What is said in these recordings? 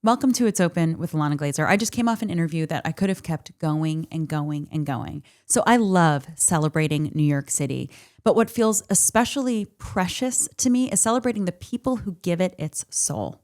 Welcome to It's Open with Ilana Glazer. I just came off an interview that I could have kept going and going and going. So I love celebrating New York City. But what feels especially precious to me is celebrating the people who give it its soul.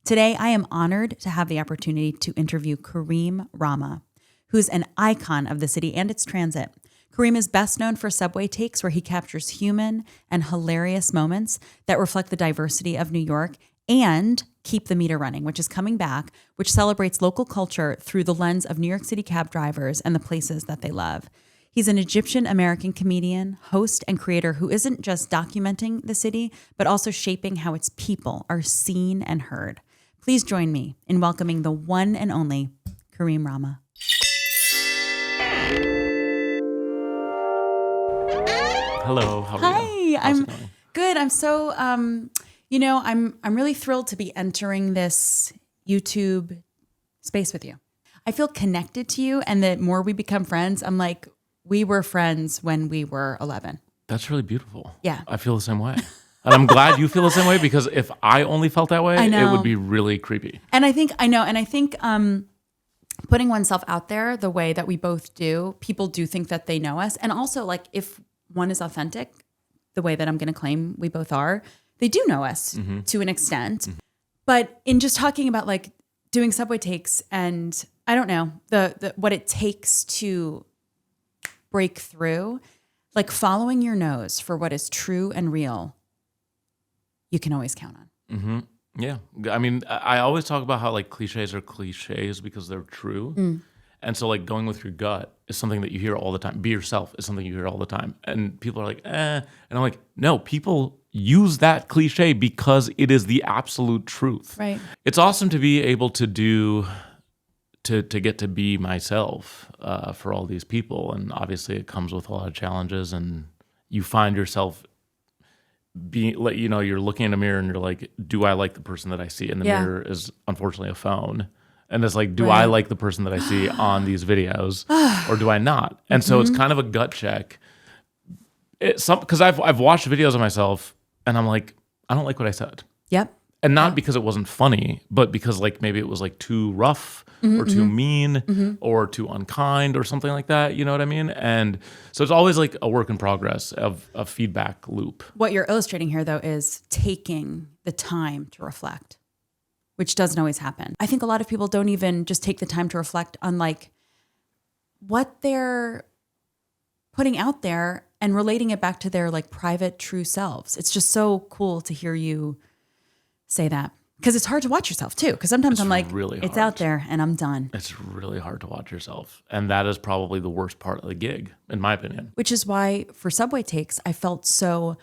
Today, I am honored to have the opportunity to interview Kareem Rahma, who's an icon of the city and its transit. Kareem is best known for subway takes where he captures human and hilarious moments that reflect the diversity of New York, and Keep the Meter Running, which is coming back, which celebrates local culture through the lens of New York City cab drivers and the places that they love. He's an Egyptian-American comedian, host, and creator who isn't just documenting the city, but also shaping how its people are seen and heard. Please join me in welcoming the one and only Kareem Rahma. Hello, how are you? Hi, I'm good. I'm so, I'm really thrilled to be entering this YouTube space with you. I feel connected to you, and the more we become friends, I'm like, we were friends when we were 11. That's really beautiful. Yeah. I feel the same way. And I'm glad you feel the same way, because if I only felt that way, it would be really creepy. And I think putting oneself out there the way that we both do, people do think that they know us. And also, like, if one is authentic, the way that I'm going to claim we both are, they do know us to an extent. Mm-hmm. But in just talking about like doing subway takes and I don't know, the what it takes to break through, like following your nose for what is true and real, you can always count on. Mm-hmm. Yeah. I mean, I always talk about how like cliches are cliches because they're true. Mm. And so like going with your gut is something that you hear all the time. Be yourself is something you hear all the time. And people are like, And I'm like, no, people use that cliche because it is the absolute truth. Right. It's awesome to be able to get to be myself for all these people. And obviously it comes with a lot of challenges, and you find yourself being, you're looking in a mirror and you're like, do I like the person that I see? And the mirror is unfortunately a phone. And it's like, do I like the person that I see on these videos or do I not? And so it's kind of a gut check. Because I've watched videos of myself and I'm like, I don't like what I said. Yep. And not because it wasn't funny, but because like maybe it was like too rough or too mean or too unkind or something like that. You know what I mean? And so it's always like a work in progress of a feedback loop. What you're illustrating here, though, is taking the time to reflect, which doesn't always happen. I think a lot of people don't even just take the time to reflect on like what they're putting out there and relating it back to their like private true selves. It's just so cool to hear you say that, because it's hard to watch yourself too. Because sometimes I'm like, really it's hard. Out there and I'm done. It's really hard to watch yourself. And that is probably the worst part of the gig, in my opinion. Which is why for Subway Takes, I felt so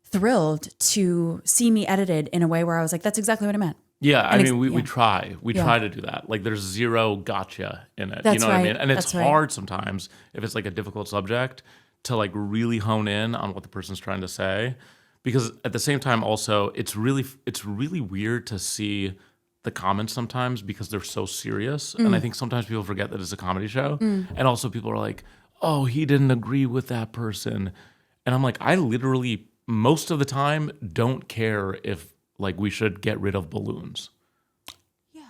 thrilled to see me edited in a way where I was like, that's exactly what I meant. Yeah, I mean, we try. We try to do that. Like, there's zero gotcha in it. That's you know right. what I mean? And it's That's hard sometimes, if it's like a difficult subject, to like really hone in on what the person's trying to say. Because at the same time, also, it's really weird to see the comments sometimes because they're so serious. And I think sometimes people forget that it's a comedy show. And also people are like, oh, he didn't agree with that person. And I'm like, I literally, most of the time, don't care if like we should get rid of balloons. Yeah.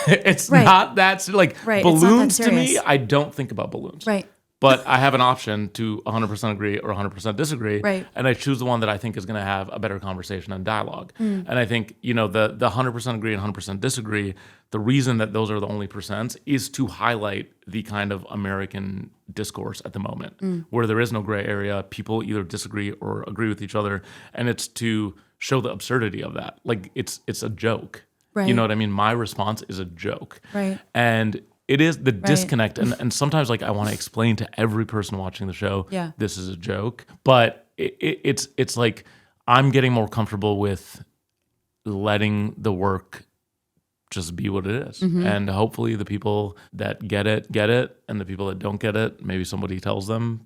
It's not that, like, balloons to me, I don't think about balloons. Right. But I have an option to 100% agree or 100% disagree. Right. And I choose the one that I think is going to have a better conversation and dialogue. And I think, the 100% agree and 100% disagree, the reason that those are the only percents is to highlight the kind of American discourse at the moment where there is no gray area. People either disagree or agree with each other. And it's to show the absurdity of that. Like, it's a joke. Right. You know what I mean? My response is a joke. Right. And it is the disconnect. And sometimes like I want to explain to every person watching the show, this is a joke. But it's like I'm getting more comfortable with letting the work just be what it is. And hopefully the people that get it, and the people that don't get it, maybe somebody tells them,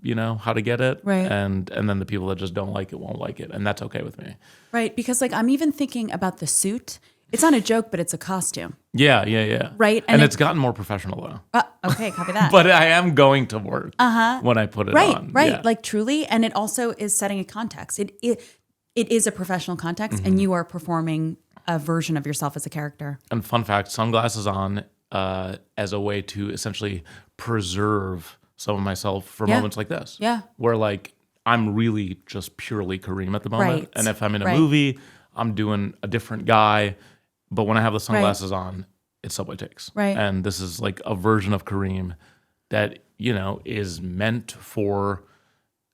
how to get it. Right. And then the people that just don't like it won't like it. And that's okay with me. Right. Because like I'm even thinking about the suit. It's not a joke, but it's a costume. Yeah. Right. And it's gotten more professional though. Okay, copy that. But I am going to work when I put it on. Right. Yeah. Like truly. And it also is setting a context. It is a professional context and you are performing a version of yourself as a character. And fun fact, sunglasses on as a way to essentially preserve some of myself for moments like this. Yeah. Where like I'm really just purely Kareem at the moment. Right. And if I'm in a movie, I'm doing a different guy. But when I have the sunglasses on, it's Subway Takes. Right. And this is like a version of Kareem that, you know, is meant for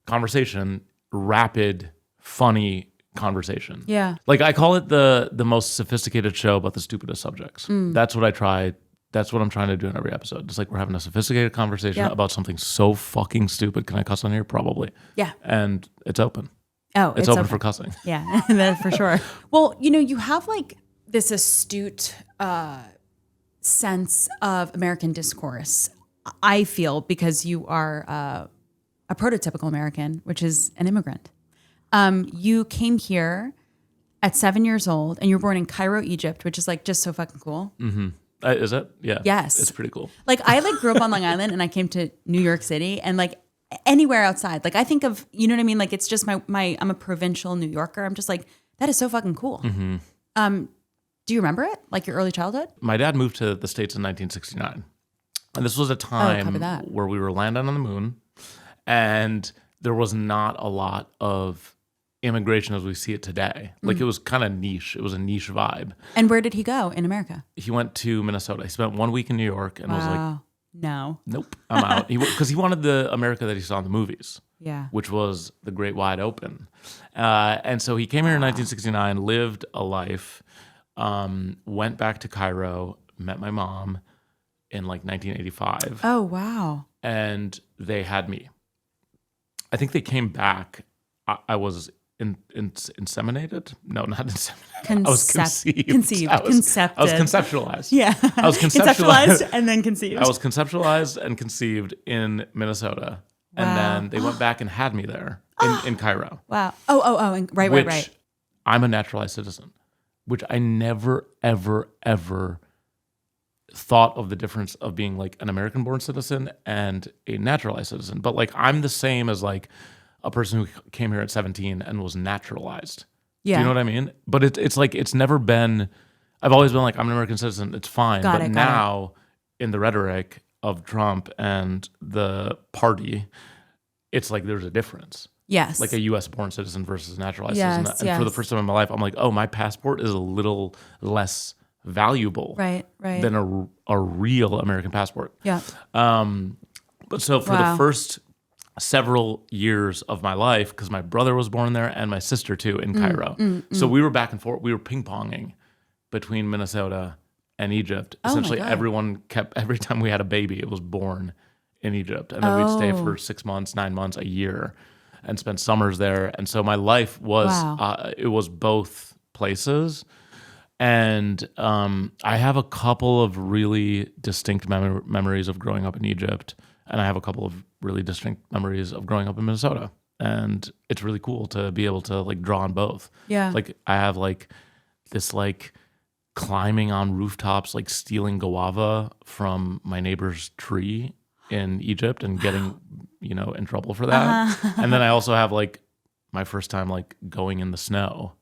conversation, rapid, funny conversation. Yeah. Like I call it the most sophisticated show about the stupidest subjects. That's what I try. That's what I'm trying to do in every episode. It's like we're having a sophisticated conversation about something so fucking stupid. Can I cuss on here? Probably. Yeah. And it's open. Oh, it's open for cussing. Yeah, that for sure. Well, you know, you have like this astute sense of American discourse, I feel, because you are a prototypical American, which is an immigrant. You came here at 7 years old, and you were born in Cairo, Egypt, which is like just so fucking cool. Mm-hmm. Is it? Yeah. Yes. It's pretty cool. Like I like grew up on Long Island, and I came to New York City, and like anywhere outside, like I think of, you know what I mean? Like it's just my I'm a provincial New Yorker. I'm just like, that is so fucking cool. Mm-hmm. Do you remember it? Like your early childhood? My dad moved to the States in 1969. And this was a time where we were landing on the moon, and there was not a lot of immigration as we see it today. Like it was kind of niche. It was a niche vibe. And where did he go in America? He went to Minnesota. He spent 1 week in New York and was like, no. Nope, I'm out. Because he wanted the America that he saw in the movies. Yeah. Which was the Great Wide Open. And so he came here in 1969, lived a life, went back to Cairo, met my mom in like 1985. Oh, wow. And they had me. I think they came back. I was inseminated? No, not inseminated. I was conceived. I was conceptualized. Yeah. I was conceptualized and then conceived. I was conceptualized and conceived in Minnesota. Wow. And then they went back and had me there in Cairo. Wow. Oh. Right. I'm a naturalized citizen, which I never, ever, ever thought of the difference of being like an American-born citizen and a naturalized citizen. But like I'm the same as like a person who came here at 17 and was naturalized. Yeah. Do you know what I mean? But it's like, it's never been, I've always been like, I'm an American citizen. It's fine. But now in the rhetoric of Trump and the party, it's like there's a difference. Yes. Like a U.S. born citizen versus naturalized citizen. And for the first time in my life, I'm like, oh, my passport is a little less valuable than a real American passport. Yeah. But so for the first several years of my life, because my brother was born there and my sister too in Cairo. So we were back and forth. We were ping-ponging between Minnesota and Egypt. Essentially, everyone every time we had a baby, it was born in Egypt. And then we'd stay for 6 months, 9 months, a year, and spend summers there. And so my life was, it was both places. And I have a couple of really distinct memories of growing up in Egypt. And I have a couple of really distinct memories of growing up in Minnesota. And it's really cool to be able to like draw on both. Yeah. Like I have like this like climbing on rooftops, like stealing guava from my neighbor's tree in Egypt and getting, in trouble for that. And then I also have like my first time like going in the snow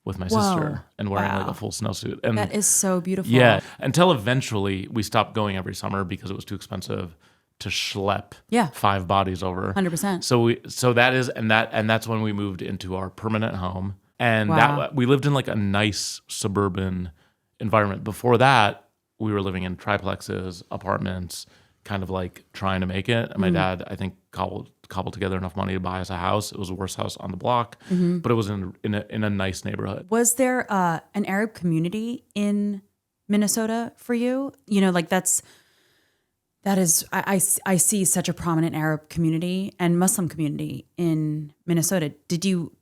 with my sister and wearing like a full snowsuit. And that is so beautiful. Yeah. Until eventually we stopped going every summer because it was too expensive to schlep 5 bodies over. 100%. So that is, and that's when we moved into our permanent home. And that we lived in like a nice suburban environment. Before that, we were living in triplexes, apartments, kind of like trying to make it. And my dad, I think, cobbled together enough money to buy us a house. It was the worst house on the block, but it was in a nice neighborhood. Was there an Arab community in Minnesota for you? Like that is, I see such a prominent Arab community and Muslim community in Minnesota. Did you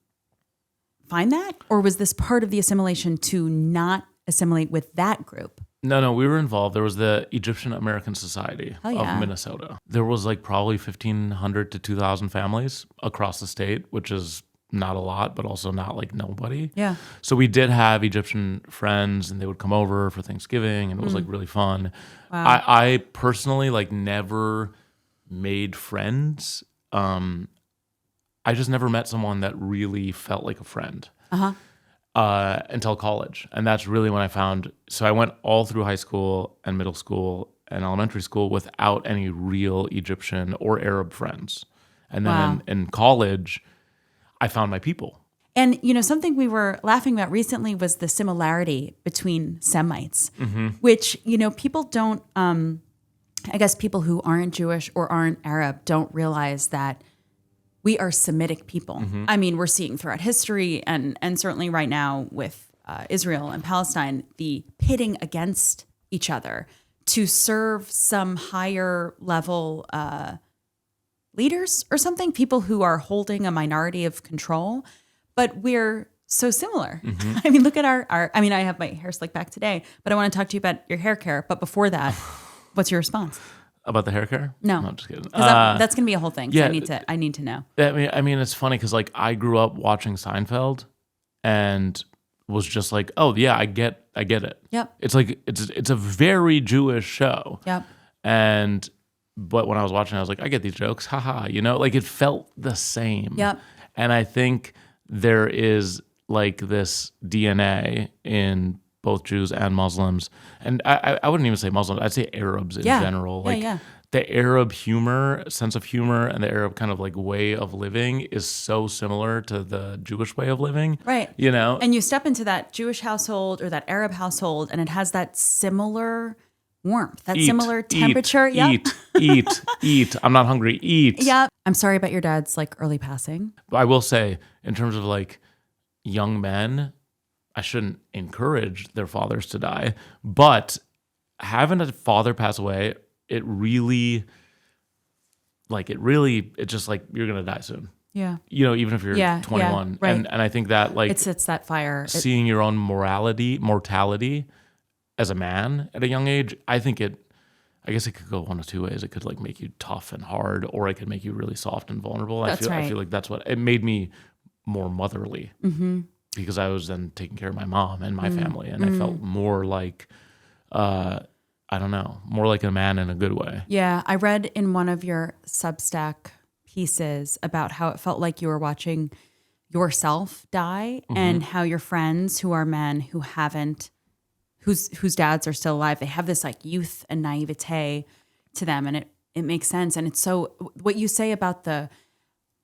find that? Or was this part of the assimilation to not assimilate with that group? No, we were involved. There was the Egyptian American Society of Minnesota. There was like probably 1,500 to 2,000 families across the state, which is not a lot, but also not like nobody. Yeah. So we did have Egyptian friends and they would come over for Thanksgiving and it was like really fun. Wow. I personally like never made friends. I just never met someone that really felt like a friend. until college. And that's really when I found, so I went all through high school and middle school and elementary school without any real Egyptian or Arab friends. And then Wow. in college, I found my people. And, something we were laughing about recently was the similarity between Semites, which, people don't, I guess people who aren't Jewish or aren't Arab don't realize that we are Semitic people. I mean, we're seeing throughout history and certainly right now with Israel and Palestine, the pitting against each other to serve some higher level leaders or something, people who are holding a minority of control, but we're so similar. I mean, look at our, I mean, I have my hair slicked back today, but I want to talk to you about your hair care. But before that, what's your response? About the hair care? No, I'm just kidding. That's going to be a whole thing. So yeah, I need to know. I mean, it's funny because like I grew up watching Seinfeld and was just like, oh yeah, I get it. Yep. It's like it's a very Jewish show. Yep. But when I was watching, I was like, I get these jokes, haha. Like it felt the same. Yep. And I think there is like this DNA in both Jews and Muslims, and I wouldn't even say Muslims, I'd say Arabs in general. Like the Arab sense of humor, and the Arab kind of like way of living is so similar to the Jewish way of living. Right. And you step into that Jewish household or that Arab household, and it has that similar warmth, that similar temperature. Eat. I'm not hungry. Eat. Yeah. I'm sorry about your dad's like early passing. I will say, in terms of like young men, I shouldn't encourage their fathers to die, but having a father pass away, it's just like you're gonna die soon. Yeah. Even if you're 21. Yeah, right. And I think that like it's that fire. Seeing your own mortality as a man at a young age, I guess it could go one of two ways. It could like make you tough and hard, or it could make you really soft and vulnerable. I feel like that's what it made me more motherly. Because I was then taking care of my mom and my family, and I felt more like, I don't know, more like a man in a good way. Yeah, I read in one of your Substack pieces about how it felt like you were watching yourself die, and how your friends who are men who haven't, whose dads are still alive, they have this like youth and naivete to them, and it makes sense. And it's so, what you say about the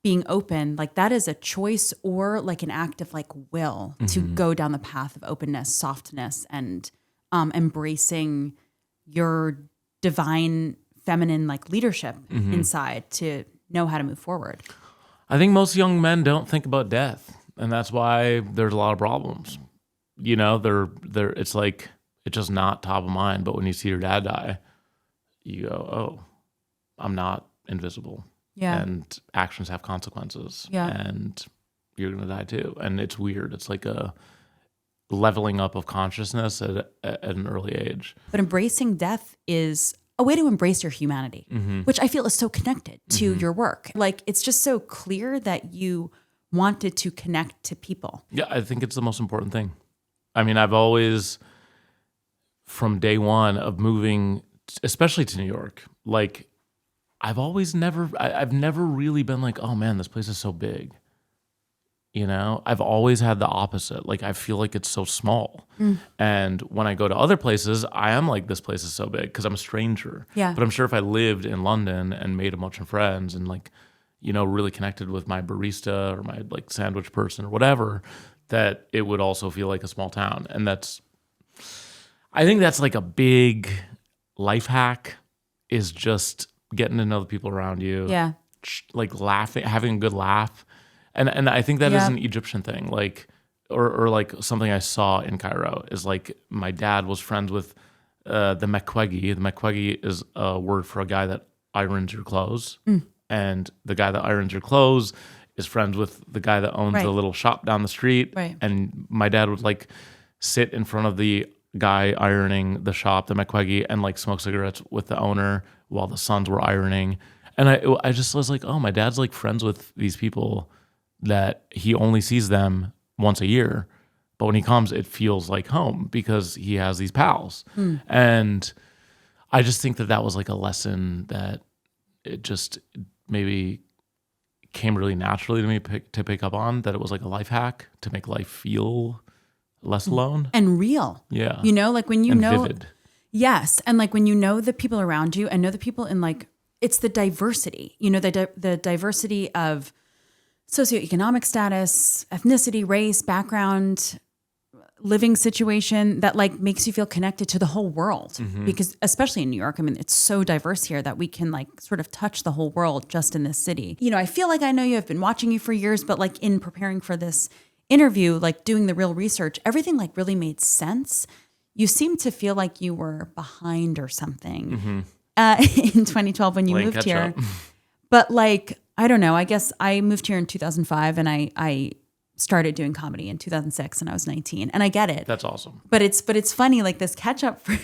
being open, like that is a choice or like an act of like will to go down the path of openness, softness, and embracing your divine feminine like leadership inside to know how to move forward. I think most young men don't think about death, and that's why there's a lot of problems. It's like it's just not top of mind. But when you see your dad die, you go, "Oh, I'm not invisible." Yeah. And actions have consequences. Yeah. And you're going to die too. And it's weird. It's like a leveling up of consciousness at an early age. But embracing death is a way to embrace your humanity, which I feel is so connected to your work. Like, it's just so clear that you wanted to connect to people. Yeah, I think it's the most important thing. I mean, I've always, from day one of moving, especially to New York, like, I've never really been like, oh man, this place is so big. I've always had the opposite. Like, I feel like it's so small. And when I go to other places, I am like, this place is so big because I'm a stranger. Yeah. But I'm sure if I lived in London and made a bunch of friends and like, really connected with my barista or my like sandwich person or whatever, that it would also feel like a small town. And I think that's like a big life hack, is just getting to know the people around you. Yeah. Like laughing, having a good laugh. And I think that is an Egyptian thing. Like, or like something I saw in Cairo is like my dad was friends with the mekwegi. The mekwegi is a word for a guy that irons your clothes. And the guy that irons your clothes is friends with the guy that owns the little shop down the street. Right. And my dad would like sit in front of the guy ironing the shop, the mekwegi, and like smoke cigarettes with the owner while the sons were ironing. And I just was like, oh, my dad's like friends with these people that he only sees them once a year. But when he comes, it feels like home because he has these pals. And I just think that was like a lesson that it just maybe came really naturally to me to pick up on, that it was like a life hack to make life feel less alone. And real. Yeah. You know, like when you and know. Vivid. Yes. And like when you know the people around you and know the people in like, it's the diversity, you know, the diversity of socioeconomic status, ethnicity, race, background, living situation that like makes you feel connected to the whole world. Because especially in New York, I mean, it's so diverse here that we can like sort of touch the whole world just in this city. You know, I feel like I know you, I've been watching you for years, but like in preparing for this interview, like doing the real research, everything like really made sense. You seem to feel like you were behind or something in 2012 when you moved here. But like, I don't know, I guess I moved here in 2005 and I started doing comedy in 2006 and I was 19 and I get it. That's awesome. But it's funny, like this catch up for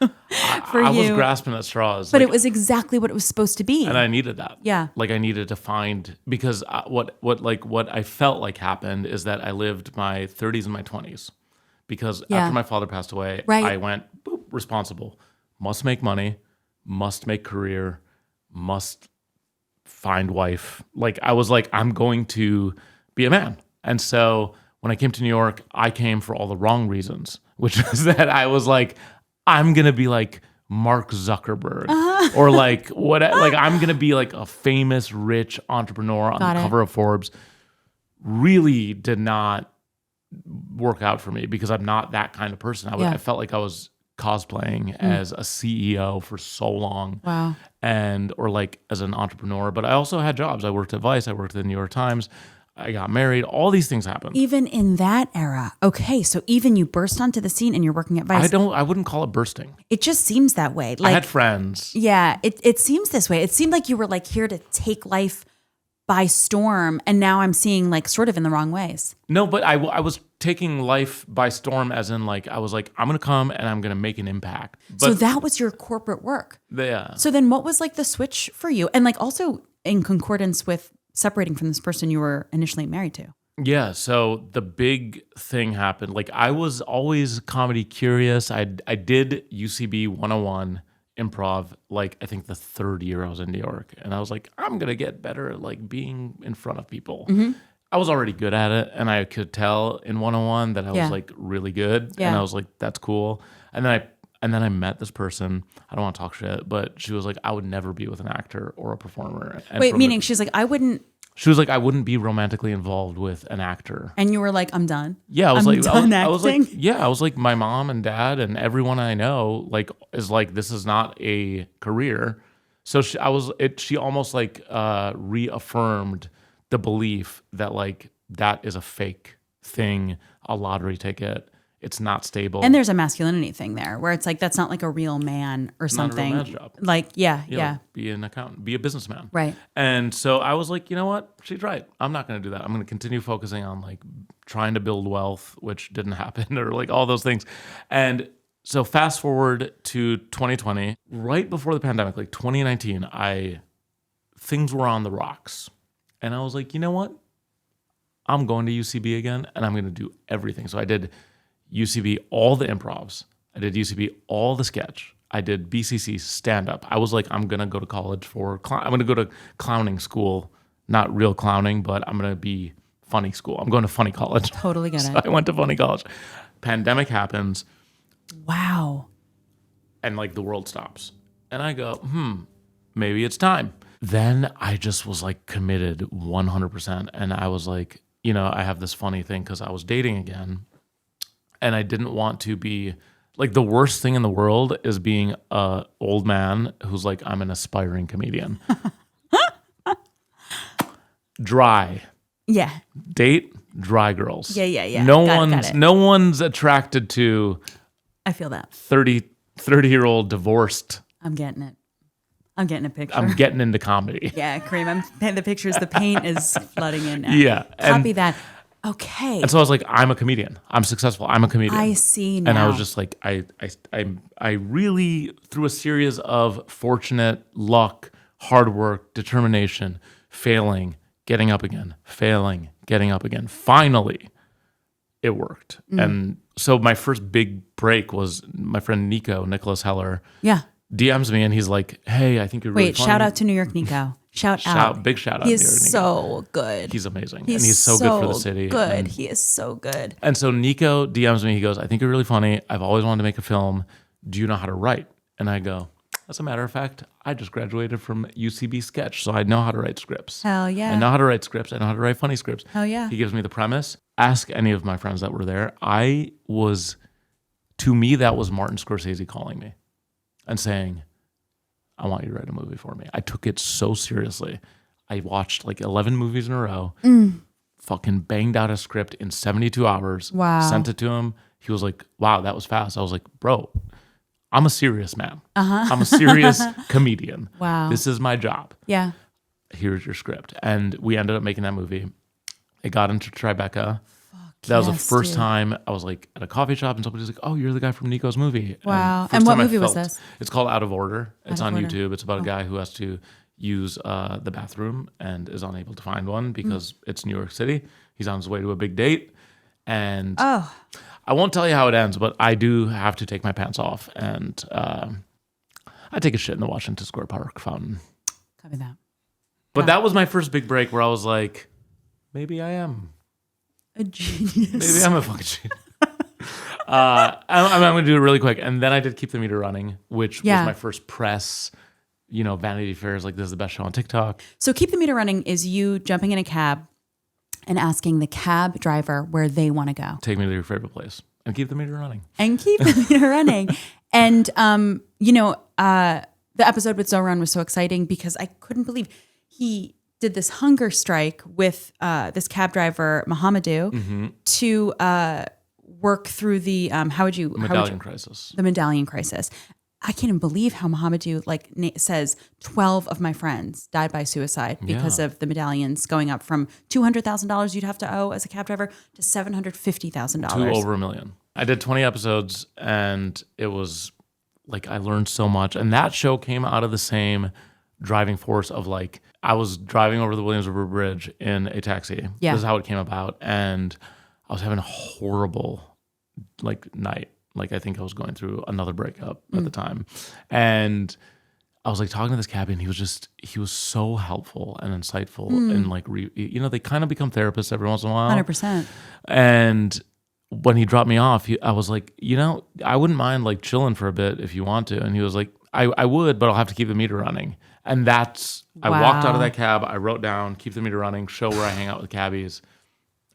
I was grasping at straws. But like, it was exactly what it was supposed to be. and I needed that. Yeah. Like I needed to find, because what I felt like happened is that I lived my 30s and my 20s. Because after my father passed away, I went, boop, responsible. Must make money, must make career, must find wife. Like I was like, I'm going to be a man. And so when I came to New York, I came for all the wrong reasons, which was that I was like, I'm going to be like Mark Zuckerberg or like what, like I'm going to be like a famous, rich entrepreneur on the cover of Forbes. Really did not work out for me because I'm not that kind of person. I felt like I was cosplaying as a CEO for so long. Wow. Or like as an entrepreneur, but I also had jobs. I worked at Vice, I worked at the New York Times, I got married, all these things happened. Even in that era. Okay, so even you burst onto the scene and you're working at Vice. I wouldn't call it bursting. It just seems that way. Like I had friends. Yeah, it seems this way. It seemed like you were like here to take life by storm, and now I'm seeing like sort of in the wrong ways. No, but I was taking life by storm as in like, I was like, I'm going to come and I'm going to make an impact. But so that was your corporate work. Yeah. So then what was like the switch for you? And like also in concordance with separating from this person you were initially married to. Yeah, so the big thing happened. Like I was always comedy curious. I did UCB 101 improv, like I think the third year I was in New York. And I was like, I'm going to get better at like being in front of people. I was already good at it. And I could tell in 101 that I was like really good. And I was like, that's cool. And then I met this person. I don't want to talk shit, but she was like, I would never be with an actor or a performer. And wait, meaning she's like, she was like, I wouldn't be romantically involved with an actor. And you were like, I'm done. Yeah, I was I was like, my mom and dad and everyone I know like is like, this is not a career. So she almost like reaffirmed the belief that like that is a fake thing, a lottery ticket. It's not stable. And there's a masculinity thing there where it's like, that's not like a real man or something. Not a real man's job. Like, yeah. Like, be an accountant, be a businessman. Right. And so I was like, you know what? She's right. I'm not going to do that. I'm going to continue focusing on like trying to build wealth, which didn't happen, or like all those things. And so fast forward to 2020, right before the pandemic, like 2019, things were on the rocks. And I was like, you know what? I'm going to UCB again and I'm going to do everything. So I did UCB, all the improvs. I did UCB, all the sketch. I did BCC stand-up. I was like, I'm going to go to college I'm going to go to clowning school. Not real clowning, but I'm going to be funny school. I'm going to funny college. Totally get it. I went to funny college. Pandemic happens. Wow. And like the world stops. And I go, maybe it's time. Then I just was like committed 100%. And I was like, you know, I have this funny thing because I was dating again. And I didn't want to be like, the worst thing in the world is being a old man who's like, I'm an aspiring comedian. Dry. Yeah. Date dry girls. Yeah. No one's attracted to I feel that 30-year-old divorced. I'm getting it. I'm getting a picture. I'm getting into comedy. Yeah, Kareem, I'm painting the pictures. The paint is flooding in now. Yeah. Copy that. Okay. And so I was like, I'm a comedian. I'm successful. I'm a comedian. I see now. And I was just like, I really, through a series of fortunate luck, hard work, determination, failing, getting up again, failing, getting up again. Finally, it worked. And so my first big break was my friend Nicholas Heller. Yeah. DMs me and he's like, hey, I think you're really funny. Shout out to New York Nico. Shout out. Big shout out. He is so good. He's amazing. And he's so good for the city. Good. He is so good. And so Nico DMs me. He goes, I think you're really funny. I've always wanted to make a film. Do you know how to write? And I go, as a matter of fact, I just graduated from UCB Sketch, so I know how to write scripts. Hell yeah. I know how to write scripts. I know how to write funny scripts. Hell yeah. He gives me the premise. Ask any of my friends that were there. To me, that was Martin Scorsese calling me and saying, I want you to write a movie for me. I took it so seriously. I watched like 11 movies in a row, fucking banged out a script in 72 hours, sent it to him. He was like, wow, that was fast. I was like, bro, I'm a serious man. I'm a serious comedian. Wow. This is my job. Yeah. Here's your script. And we ended up making that movie. It got into Tribeca. That was the first time I was like at a coffee shop and somebody was like, oh, you're the guy from Nico's movie. Wow. And what movie was this? It's called Out of Order. It's on YouTube. It's about a guy who has to use the bathroom and is unable to find one because it's New York City. He's on his way to a big date. And I won't tell you how it ends, but I do have to take my pants off. And I take a shit in the Washington Square Park fountain. Copy that. But that was my first big break where I was like, maybe I am a genius. Maybe I'm a fucking genius. I'm going to do it really quick. And then I did Keep the Meter Running, which was my first press, Vanity Fair is like, this is the best show on TikTok. So Keep the Meter Running is you jumping in a cab and asking the cab driver where they want to go. Take me to your favorite place and keep the meter running. And keep the meter running. And, the episode with Zoran was so exciting because I couldn't believe he did this hunger strike with this cab driver, Mohamedou, to work through the, medallion crisis. The medallion crisis. I can't even believe how Mohamedou says 12 of my friends died by suicide because of the medallions going up from $200,000 you'd have to owe as a cab driver to $750,000. To over $1 million. I did 20 episodes and it was like I learned so much. And that show came out of the same driving force of like, I was driving over the Williams River Bridge in a taxi. Yeah. This is how it came about. And I was having a horrible night. Like I think I was going through another breakup at the time. And I was like talking to this cabbie and he was so helpful and insightful and they kind of become therapists every once in a while. 100%. And when he dropped me off, I was like, I wouldn't mind like chilling for a bit if you want to. And he was like, I would, but I'll have to keep the meter running. And that's, I walked out of that cab, I wrote down, keep the meter running, show where I hang out with cabbies.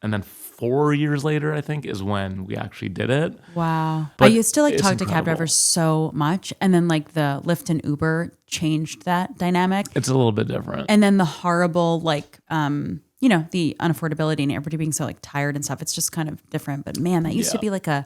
And then 4 years later, I think, is when we actually did it. Wow. But I used to talk incredible. to cab drivers so much. And then the Lyft and Uber changed that dynamic. It's a little bit different. And then the horrible, the unaffordability and everybody being so tired and stuff. It's just kind of different. But man, that used to be like a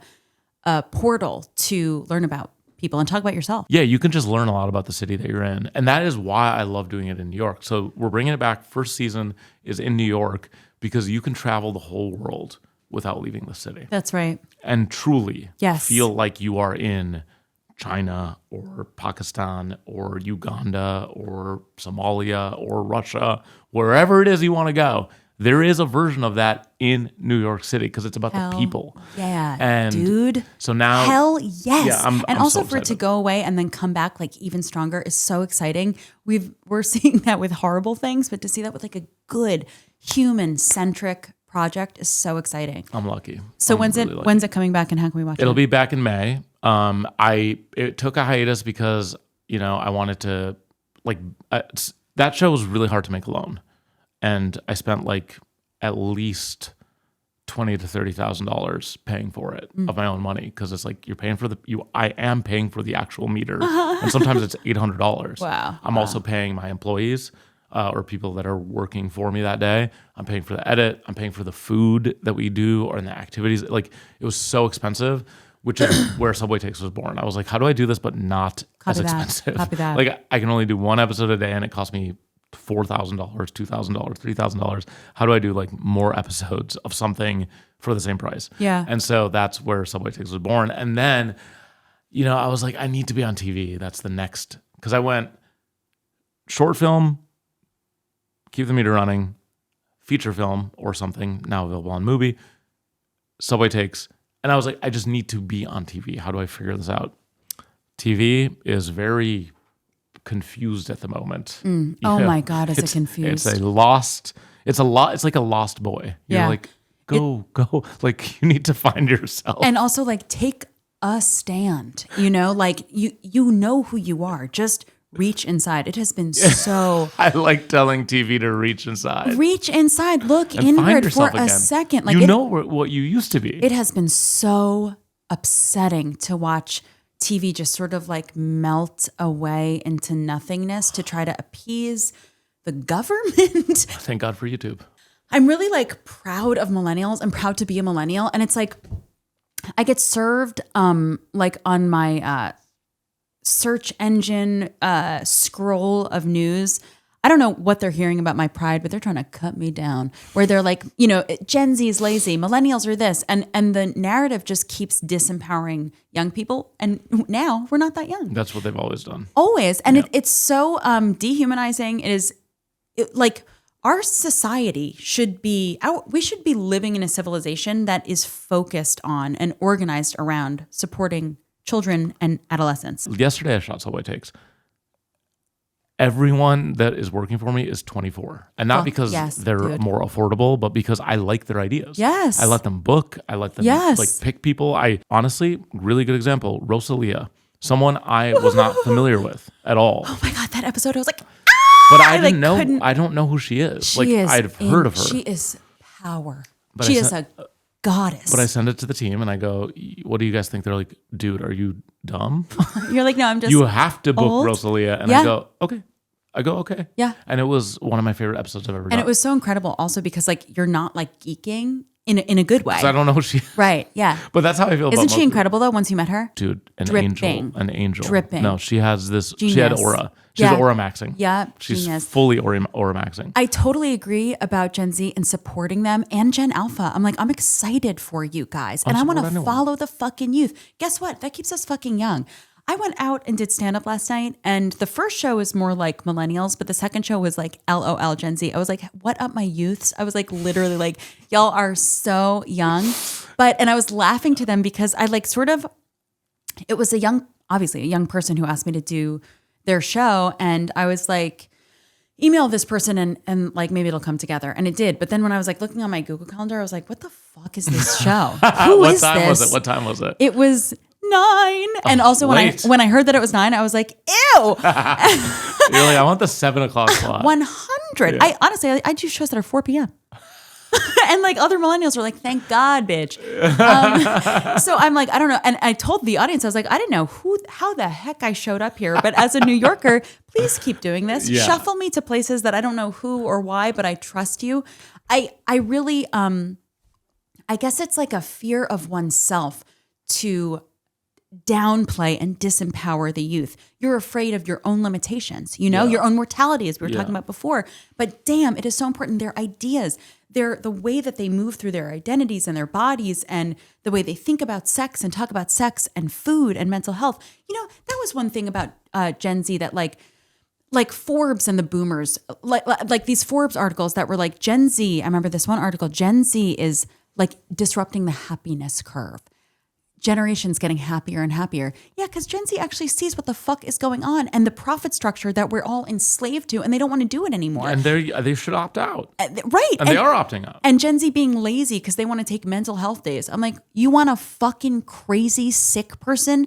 portal to learn about people and talk about yourself. Yeah, you can just learn a lot about the city that you're in. And that is why I love doing it in New York. So we're bringing it back. First season is in New York because you can travel the whole world without leaving the city. That's right. And truly feel like you are in China or Pakistan or Uganda or Somalia or Russia, wherever it is you want to go. There is a version of that in New York City because it's about the people. Yeah, and dude. So now, hell yes. Yeah, I'm also so for it to go away and then come back even stronger is so exciting. We're seeing that with horrible things, but to see that with a good human centric project is so exciting. I'm lucky. So when's it coming back and how can we watch it? It'll be back in May. It took a hiatus because I wanted to that show was really hard to make alone. And I spent at least $20,000 to $30,000 paying for it of my own money because it's you're paying for I am paying for the actual meter, and sometimes it's $800. Wow! I'm also paying my employees or people that are working for me that day. I'm paying for the edit. I'm paying for the food that we do or in the activities. It was so expensive, which is where Subway Takes was born. I was like, how do I do this but not as expensive? Copy that. I can only do one episode a day, and it costs me $4,000, $2,000, $3,000. How do I do more episodes of something for the same price? Yeah. And so that's where Subway Takes was born. And then, I was like, I need to be on TV. That's the next, because I went short film, keep the meter running, feature film or something now available on Mubi, Subway Takes. And I was like, I just need to be on TV. How do I figure this out? TV is very confused at the moment. Oh my God, is it confused? It's like a lost boy. You're like, go. Like, you need to find yourself. And also, like, take a stand, you know, like you know who you are. Just reach inside. It has been so. I like telling TV to reach inside. Reach inside. Look and inward for a second. Like, you know what you used to be. It has been so upsetting to watch TV just sort of like melt away into nothingness to try to appease the government. Thank God for YouTube. I'm really like proud of millennials. I'm proud to be a millennial. And it's like, I get served like on my search engine scroll of news. I don't know what they're hearing about my pride, but they're trying to cut me down. Where they're like, you know, Gen Z is lazy, millennials are this, and the narrative just keeps disempowering young people. And now we're not that young. That's what they've always done. Always, and it's so dehumanizing. It is like our society should be out. We should be living in a civilization that is focused on and organized around supporting children and adolescents. Yesterday, I shot Subway Takes. Everyone that is working for me is 24. And not because they're more affordable, but because I like their ideas. Yes. I let them book. I let them like pick people. I honestly, really good example, Rosalia, someone I was not familiar with at all. Oh my God, that episode, I was like, but I didn't know. I don't know who she is. I'd heard of her. She is power. She is a goddess. But I send it to the team and I go, what do you guys think? They're like, dude, are you dumb? You're like, no, I'm just You have to book old. Rosalia. And I go, okay. Okay. Yeah. And it was one of my favorite episodes I've ever done. And it was so incredible also because like you're not like geeking in a good way. I don't know who she is. Right. Yeah. But that's how I feel about Isn't she incredible though once you met her? Dude, Dripping. An angel. Dripping. No, she has this, Genius. she had aura. She's aura maxing. Yeah. She's genius. fully aura maxing. I totally agree about Gen Z and supporting them and Gen Alpha. I'm like, I'm excited for you guys. And I want to follow the fucking youth. Guess what? That keeps us fucking young. I went out and did stand-up last night, and the first show was more like millennials, but the second show was like LOL Gen Z. I was like, what up, my youths? I was like, literally like, y'all are so young. And I was laughing to them because I like sort of, it was obviously a young person who asked me to do their show, and I was like, email this person and like maybe it'll come together. And it did. But then when I was like looking on my Google Calendar, I was like, what the fuck is this show? Who is this? What time was it? It was 9. And also when I heard that it was 9, I was like, ew. You're like, I want the 7 o'clock slot. 100. Yeah. I do shows that are 4 p.m. And like other millennials are like, thank God, bitch. So I'm like, I don't know. And I told the audience, I was like, I didn't know how the heck I showed up here. But as a New Yorker, please keep doing this. Yeah. Shuffle me to places that I don't know who or why, but I trust you. I really, I guess it's like a fear of oneself to downplay and disempower the youth. You're afraid of your own limitations, your own mortality, as we were talking about before. But damn, it is so important. Their ideas, the way that they move through their identities and their bodies and the way they think about sex and talk about sex and food and mental health. That was one thing about Gen Z that like Forbes and the boomers, like these Forbes articles that were like Gen Z. I remember this one article, Gen Z is like disrupting the happiness curve. Generations getting happier and happier. Yeah, because Gen Z actually sees what the fuck is going on and the profit structure that we're all enslaved to, and they don't want to do it anymore. And they should opt out. Right. And they are opting out. And Gen Z being lazy because they want to take mental health days. I'm like, you want a fucking crazy sick person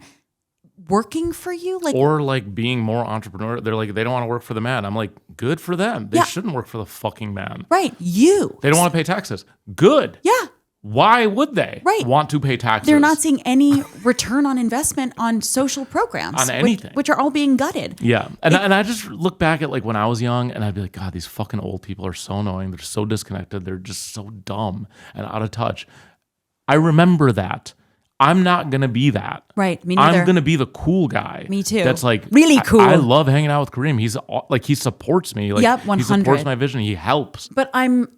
working for you? Or like being more entrepreneurial. They're like, they don't want to work for the man. I'm like, good for them. They shouldn't work for the fucking man. Right. You. They don't want to pay taxes. Good. Yeah. Why would they want to pay taxes? They're not seeing any return on investment on social programs. On anything. Which are all being gutted. Yeah. And I just look back at like when I was young and I'd be like, God, these fucking old people are so annoying. They're so disconnected. They're just so dumb and out of touch. I remember that. I'm not going to be that. Right. Me neither. I'm going to be the cool guy. Me too. That's like really cool. I love hanging out with Kareem. He's like, he supports me. Like, yep, 100. He supports my vision. He helps. But I'm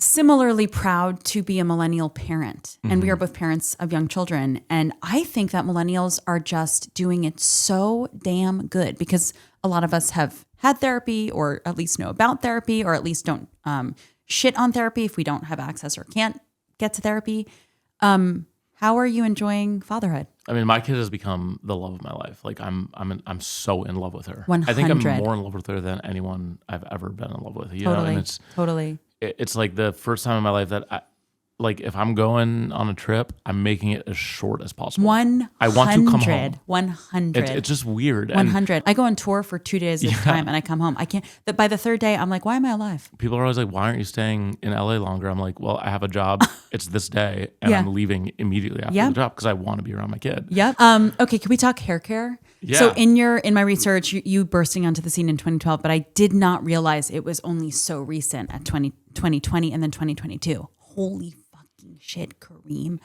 similarly proud to be a millennial parent. And we are both parents of young children. And I think that millennials are just doing it so damn good because a lot of us have had therapy or at least know about therapy or at least don't shit on therapy if we don't have access or can't get to therapy. How are you enjoying fatherhood? I mean, my kid has become the love of my life. Like I'm so in love with her. 100. I think I'm more in love with her than anyone I've ever been in love with. You know? And Totally. It's like the first time in my life that like if I'm going on a trip, I'm making it as short as possible. 100. I want to come home. 100. It's just weird. 100. I go on tour for 2 days at a time and I come home. I can't. By the third day, I'm like, why am I alive? People are always like, why aren't you staying in LA longer? I'm like, well, I have a job. It's this day, and I'm leaving immediately after the job because I want to be around my kid. Yep. Okay. Can we talk hair care? Yeah. So in my research, you bursting onto the scene in 2012, but I did not realize it was only so recent at 2020 and then 2022. Holy fucking shit, Kareem.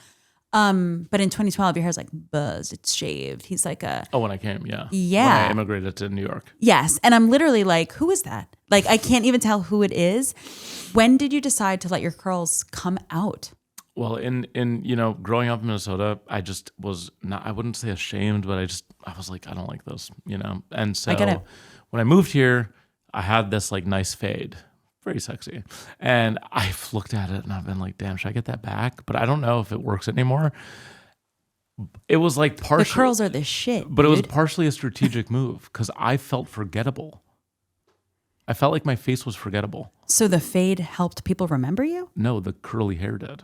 But in 2012, your hair's like buzzed, it's shaved. He's like when I came, yeah. Yeah. When I immigrated to New York. Yes. And I'm literally like, who is that? Like, I can't even tell who it is. When did you decide to let your curls come out? Well, in growing up in Minnesota, I just was not, I wouldn't say ashamed, but I was like, I don't like this, And so I get it. When I moved here, I had this like nice fade, very sexy. And I've looked at it and I've been like, damn, should I get that back? But I don't know if it works anymore. It was like partially. The curls are the shit. But it was partially a strategic move because I felt forgettable. I felt like my face was forgettable. So the fade helped people remember you? No, the curly hair did.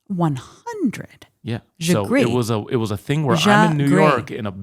100. Yeah. J'agree. So it was a thing where I'm in New York in a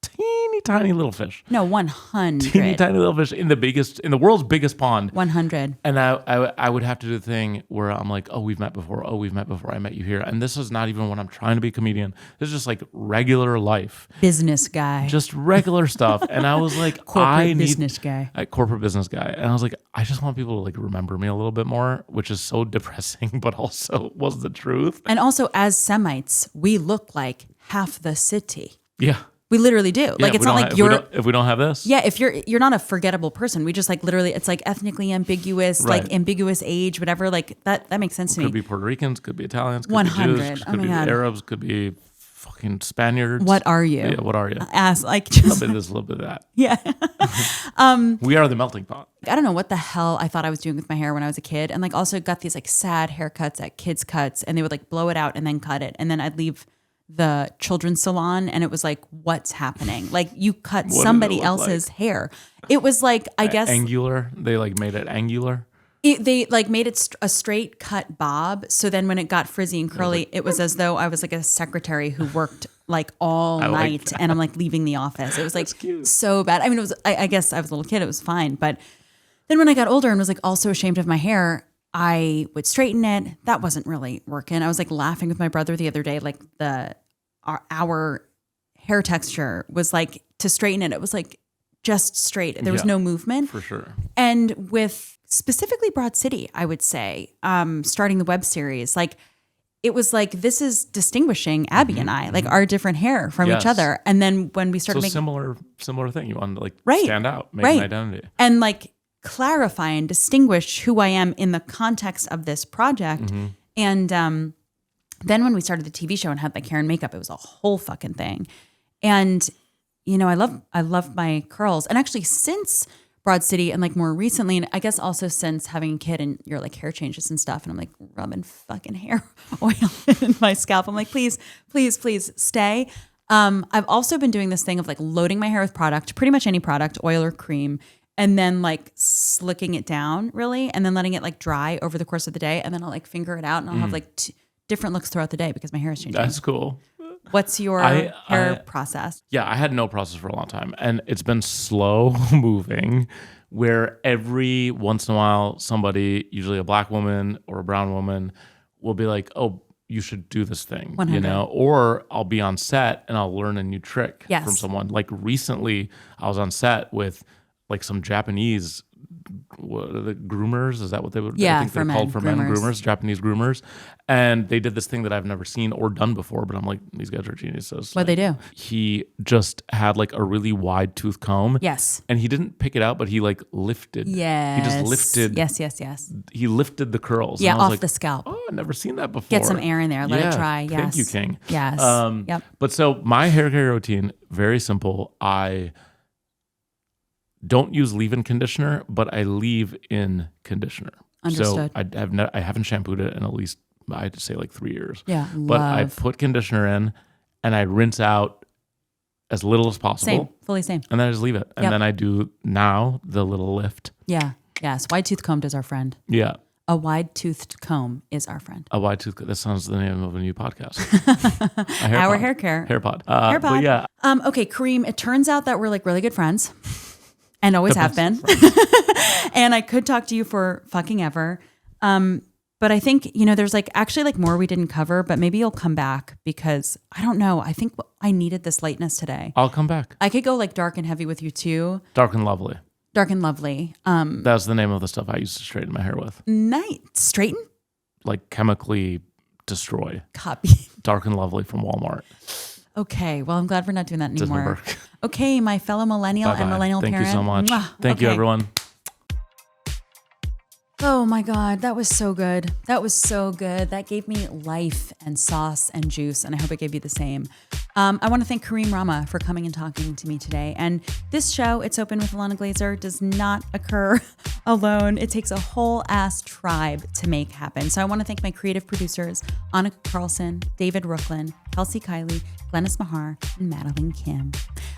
teeny tiny little fish. No, 100. Teeny tiny little fish in the world's biggest pond. 100. And I would have to do the thing where I'm like, oh, we've met before. Oh, we've met before. I met you here. And this is not even when I'm trying to be a comedian. This is just like regular life. Business guy. Just regular stuff. And I was like, corporate business guy. Corporate business guy. And I was like, I just want people to like remember me a little bit more, which is so depressing, but also was the truth. And also as Semites, we look like half the city. Yeah. We literally do. Like, it's not like if we don't have this. Yeah, if you're not a forgettable person. We just like literally, it's like ethnically ambiguous, right. like ambiguous age, whatever. Like that makes sense to me. Could be Puerto Ricans, could be Italians, could 100. be Jews, could be Arabs, could be fucking Spaniards. What are you? Yeah, what are you? Ask like just a little bit of this, a little bit of that. Yeah. We are the melting pot. I don't know what the hell I thought I was doing with my hair when I was a kid, and like also got these like sad haircuts at kids' cuts, and they would like blow it out and then cut it, and then I'd leave the children's salon and it was like, what's happening? Like you cut somebody else's hair. It was like, I guess angular. They like made it angular. They like made it a straight cut bob. So then when it got frizzy and curly, it was as though I was like a secretary who worked like all night and I'm like leaving the office. It was like so bad. I mean, it was, I guess I was a little kid. It was fine. But then when I got older and was like also ashamed of my hair, I would straighten it. That wasn't really working. I was like laughing with my brother the other day, like our hair texture was like to straighten it. It was like just straight. There was no movement. For sure. And with specifically Broad City, I would say, starting the web series, like it was like, this is distinguishing Abby and I, like our different hair from each other. And then when we started making similar thing, you want to like stand out, make an identity. And like clarify and distinguish who I am in the context of this project. Mm-hmm. And then when we started the TV show and had like hair and makeup, it was a whole fucking thing. And I love my curls. And actually since Broad City and like more recently, and I guess also since having a kid and your like hair changes and stuff, and I'm like rubbing fucking hair oil in my scalp. I'm like, please, please, please stay. I've also been doing this thing of like loading my hair with product, pretty much any product, oil or cream, and then like slicking it down really, and then letting it like dry over the course of the day. And then I'll like finger it out and I'll have like different looks throughout the day because my hair is changing. That's cool. What's your hair process? Yeah, I had no process for a long time. And it's been slow moving where every once in a while, somebody, usually a black woman or a brown woman, will be like, oh, you should do this thing, 100. Or I'll be on set and I'll learn a new trick Yes. from someone. Like recently, I was on set with like some Japanese, what are the groomers? Is that what they would? Yeah, I think they're called for men groomers, Japanese groomers. And they did this thing that I've never seen or done before, but I'm like, these guys are geniuses. What'd they do? He just had like a really wide tooth comb. Yes. And he didn't pick it out, but he like lifted. Yes. He just lifted. Yes. He lifted the curls. Yeah, and I was off like, the scalp. Oh, I've never seen that before. Get some air in there. Let it dry. Yes. Thank you, King. Yes. Yep. But so my hair care routine, very simple. I don't use leave-in conditioner, but I leave in conditioner. Understood. So I haven't shampooed it in at least I'd say like 3 years. Yeah, but I love. put conditioner in and I rinse out as little as possible. Fully same. And then I just leave it. And Yep. then I do now the little lift. Yeah. Yes. Wide tooth comb is our friend. Yeah. A wide toothed comb is our friend. A wide tooth. That sounds the name of a new podcast. Our hair care. Hair pod. Hair pod. But yeah. Okay, Kareem, it turns out that we're like really good friends and always have been. And I could talk to you for fucking ever. But I think, there's like actually like more we didn't cover, but maybe you'll come back because I don't know. I think I needed this lightness today. I'll come back. I could go like dark and heavy with you too. Dark and lovely. Dark and lovely. That's the name of the stuff I used to straighten my hair with. Night. Straighten? Like chemically destroy. Copy. Dark and lovely from Walmart. Okay. Well, I'm glad we're not doing that Doesn't anymore. work. Okay, my fellow millennial Bye-bye. and millennial Thank parent. you so much. Mwah. Thank you, Okay. everyone. Oh my God, that was so good. That was so good. That gave me life and sauce and juice, and I hope it gave you the same. I want to thank Kareem Rahma for coming and talking to me today. And this show, It's Open with Ilana Glazer, does not occur alone. It takes a whole ass tribe to make happen. So I want to thank my creative producers, Annika, Carlson, David Rooklin, Kelsie, Kiley, Glennis, Meagher, and Madeline Kim.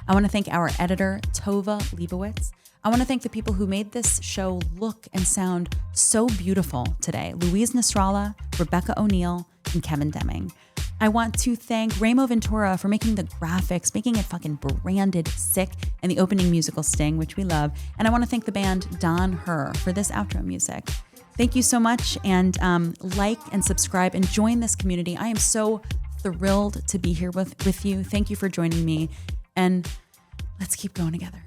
I want to thank our editor, Tovah Leibowitz. I want to thank the people who made this show look and sound so beautiful today. Louise Nessralla, Rebecca O'Neill, and Kevin Deming. I want to thank Raymo Ventura for making the graphics, making it fucking branded sick, and the opening musical sting, which we love. And I want to thank the band Don Her for this outro music. Thank you so much, and like and subscribe and join this community. I am so thrilled to be here with you. Thank you for joining me, and let's keep going together.